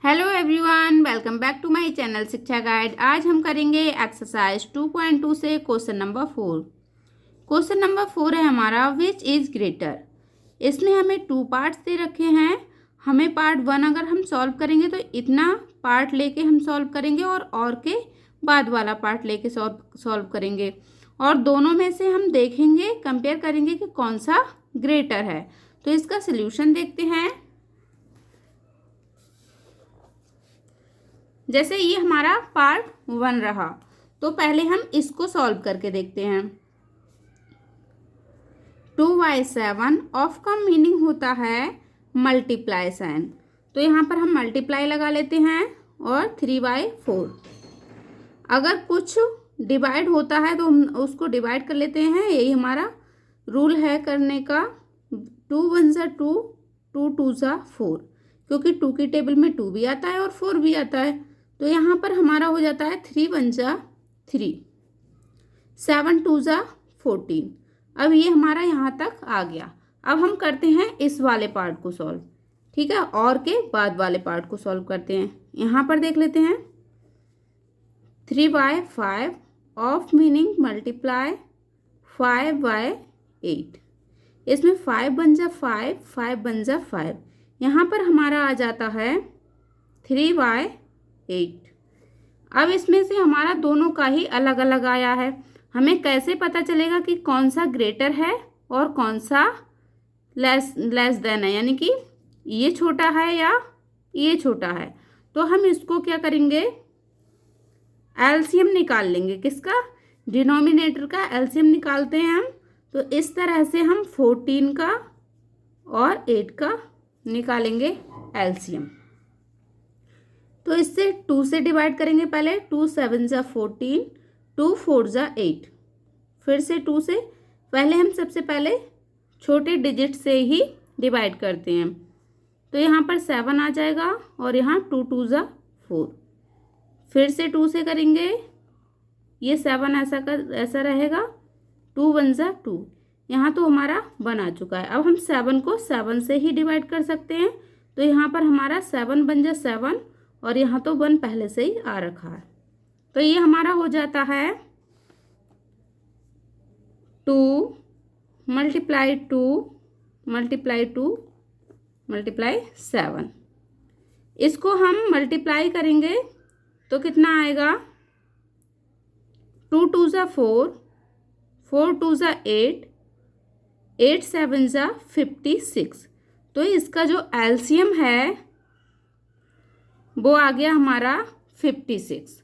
Hello everyone, welcome back to my channel Shiksha guide. आज हम करेंगे एक्सरसाइज 2.2 से क्वेश्चन नंबर 4। क्वेश्चन नंबर 4 है हमारा, विच इज़ ग्रेटर। इसमें हमें 2 पार्ट्स दे रखे हैं। हमें पार्ट 1 अगर हम सॉल्व करेंगे तो इतना पार्ट लेके हम सॉल्व करेंगे और के बाद वाला पार्ट लेके सॉल्व करेंगे और दोनों में से हम देखेंगे, कंपेयर करेंगे कि कौन सा ग्रेटर है। तो इसका सल्यूशन देखते हैं। जैसे ये हमारा पार्ट 1 रहा तो पहले हम इसको सॉल्व करके देखते हैं। 2/7 ऑफ का मीनिंग होता है मल्टीप्लाई साइन, तो यहाँ पर हम मल्टीप्लाई लगा लेते हैं और 3/4। अगर कुछ डिवाइड होता है तो हम उसको डिवाइड कर लेते हैं, यही हमारा रूल है करने का। 2 1 ज़ा 2, 2 2 ज़ा 4, क्योंकि 2 की टेबल में 2 भी आता है और 4 भी आता है। तो यहाँ पर हमारा हो जाता है 3 1 ज़ा 3, 7 2 ज़ा 14। अब ये हमारा यहाँ तक आ गया। अब हम करते हैं इस वाले पार्ट को सॉल्व, ठीक है, और के बाद वाले पार्ट को सॉल्व करते हैं। यहाँ पर देख लेते हैं 3/5 ऑफ मीनिंग मल्टीप्लाई 5/8। इसमें 5 1 ज़ा 5, 5 1 ज़ा 5। यहाँ पर हमारा आ जाता है 3/8। अब इसमें से हमारा दोनों का ही अलग अलग आया है। हमें कैसे पता चलेगा कि कौन सा ग्रेटर है और कौन सा लेस देन है, यानी कि ये छोटा है या ये छोटा है। तो हम इसको क्या करेंगे, एलसीएम निकाल लेंगे। किसका? डिनोमिनेटर का एलसीएम निकालते हैं हम। तो इस तरह से हम 14 का और 8 का निकालेंगे एलसीएम। तो इससे 2 से डिवाइड करेंगे पहले। 2 7 ज़ा 14, 2 4 ज़ा 8। फिर से 2 से पहले हम सबसे पहले छोटे डिजिट से ही डिवाइड करते हैं। तो यहाँ पर 7 आ जाएगा और यहाँ 2 2 ज़ा 4। फिर से 2 से करेंगे, ये 7 ऐसा रहेगा। 2 1 ज़ा 2, यहाँ तो हमारा 1 आ चुका है। अब हम 7 को 7 से ही डिवाइड कर सकते हैं। तो यहाँ पर हमारा 7 1 ज़ा 7 और यहाँ तो 1 पहले से ही आ रखा है। तो ये हमारा हो जाता है 2 मल्टीप्लाई 2 मल्टीप्लाई 2 मल्टीप्लाई 7। इसको हम मल्टीप्लाई करेंगे तो कितना आएगा? 2 2 ज़ा 4, 4 2 ज़ा 8, 8 7 ज़ा 56। तो इसका जो एलसीएम है वो आ गया हमारा 56।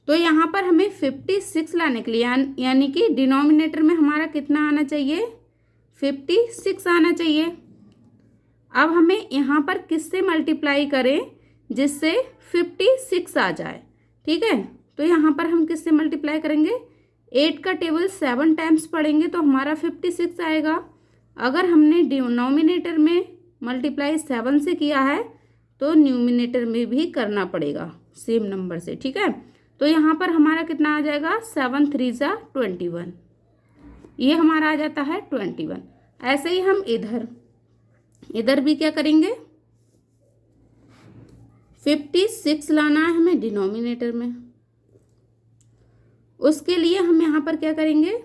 तो यहाँ पर हमें 56 लाने के लिए यानी कि डिनोमिनेटर में हमारा कितना आना चाहिए? 56 आना चाहिए। अब हमें यहाँ पर किससे मल्टीप्लाई करें जिससे 56 आ जाए, ठीक है। तो यहाँ पर हम किससे मल्टीप्लाई करेंगे? 8 का टेबल 7 टाइम्स पढ़ेंगे तो हमारा 56 आएगा। अगर हमने डिनोमिनेटर में मल्टीप्लाई 7 से किया है तो न्यूमिनेटर में भी करना पड़ेगा सेम नंबर से, ठीक है। तो यहाँ पर हमारा कितना आ जाएगा? 7 3 ज़ा 21। ये हमारा आ जाता है 21। ऐसे ही हम इधर भी क्या करेंगे? 56 लाना है हमें डिनोमिनेटर में। उसके लिए हम यहाँ पर क्या करेंगे?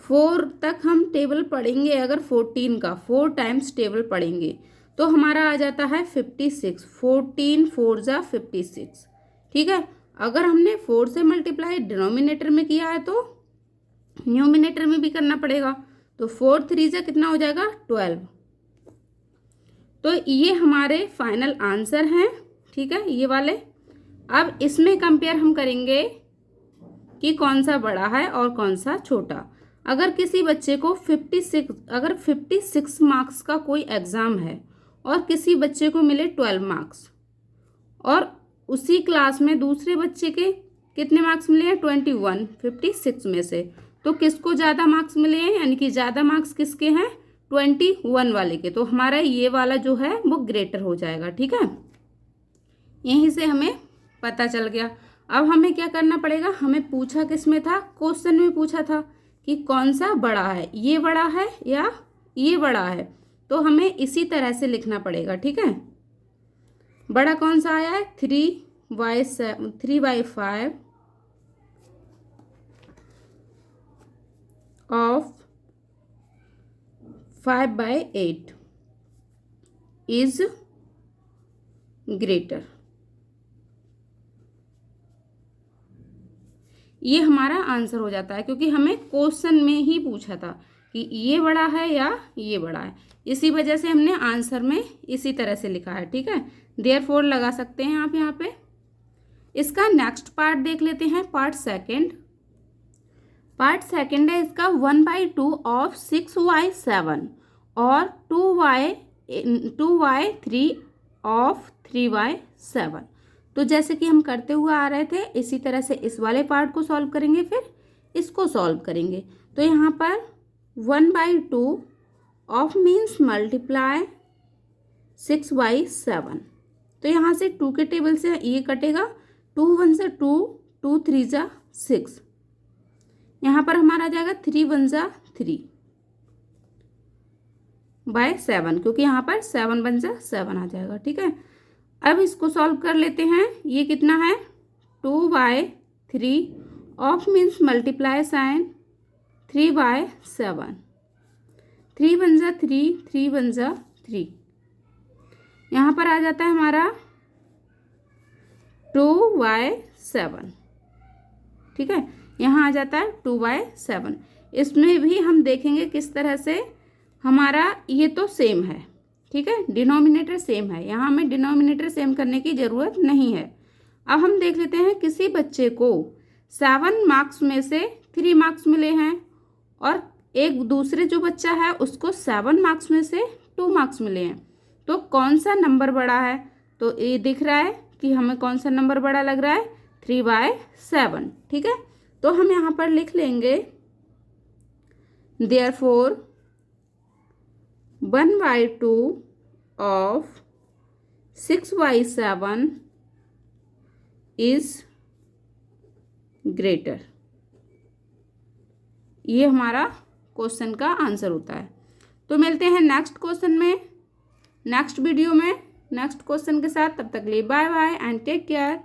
4 तक हम टेबल पढ़ेंगे। अगर 14 का 4 टाइम्स टेबल पढ़ेंगे तो हमारा आ जाता है 56। 14 4 ज़ा 56, ठीक है। अगर हमने 4 से मल्टीप्लाई डिनोमिनेटर में किया है तो न्यूमिनेटर में भी करना पड़ेगा। तो 4 3 ज़ा कितना हो जाएगा? 12। तो ये हमारे फाइनल आंसर हैं, ठीक है, ये वाले। अब इसमें कंपेयर हम करेंगे कि कौन सा बड़ा है और कौन सा छोटा। अगर किसी बच्चे को 56 मार्क्स का कोई एग्ज़ाम है और किसी बच्चे को मिले 12 मार्क्स और उसी क्लास में दूसरे बच्चे के कितने मार्क्स मिले हैं? 21 56 में से। तो किसको ज़्यादा मार्क्स मिले हैं, यानी कि ज़्यादा मार्क्स किसके हैं? 21 वाले के। तो हमारा ये वाला जो है वो ग्रेटर हो जाएगा, ठीक है। यहीं से हमें पता चल गया। अब हमें क्या करना पड़ेगा? हमें पूछा किस में था? क्वेश्चन में पूछा था कि कौन सा बड़ा है, ये बड़ा है या ये बड़ा है। तो हमें इसी तरह से लिखना पड़ेगा, ठीक है। बड़ा कौन सा आया है? 3/5 ऑफ 5/8 इज ग्रेटर। ये हमारा आंसर हो जाता है, क्योंकि हमें क्वेश्चन में ही पूछा था कि ये बड़ा है या ये बड़ा है, इसी वजह से हमने आंसर में इसी तरह से लिखा है। ठीक है, देयरफॉर लगा सकते हैं आप यहाँ पे। इसका नेक्स्ट पार्ट देख लेते हैं, पार्ट सेकंड। पार्ट सेकंड है इसका 1/2 ऑफ 6y7 और 2y3 ऑफ 3y7। तो जैसे कि हम करते हुए आ रहे थे, इसी तरह से इस वाले पार्ट को सॉल्व करेंगे, फिर इसको सॉल्व करेंगे। तो यहाँ पर 1/2 ऑफ मीन्स मल्टीप्लाई 6y7। तो यहाँ से 2 के टेबल से ये कटेगा, 2 1 से 2, 2 3 जा 6। यहाँ पर हमारा आ जाएगा 3 1 जा 3/7, क्योंकि यहाँ पर 7 1 जा 7 आ जाएगा। ठीक है, अब इसको सॉल्व कर लेते हैं। ये कितना है? 2/3 ऑफ मीन्स मल्टीप्लाई साइन 3/7। 3 1 जा 3, 3 1 जा 3। यहाँ पर आ जाता है हमारा 2/7। ठीक है, यहाँ आ जाता है 2/7। इसमें भी हम देखेंगे किस तरह से हमारा, ये तो सेम है। ठीक है, डिनोमिनेटर सेम है, यहाँ हमें डिनोमिनेटर सेम करने की ज़रूरत नहीं है। अब हम देख लेते हैं, किसी बच्चे को 7 मार्क्स में से 3 मार्क्स मिले हैं और एक दूसरे जो बच्चा है उसको 7 मार्क्स में से 2 मार्क्स मिले हैं। तो कौन सा नंबर बड़ा है? तो ये दिख रहा है कि हमें कौन सा नंबर बड़ा लग रहा है? 3/7। ठीक है, तो हम यहाँ पर लिख लेंगे therefore 1/2 of 6y7 is greater. ये हमारा क्वेश्चन का आंसर होता है। तो मिलते हैं नेक्स्ट क्वेश्चन में, नेक्स्ट वीडियो में, नेक्स्ट क्वेश्चन के साथ। तब तक लिए bye bye and take care.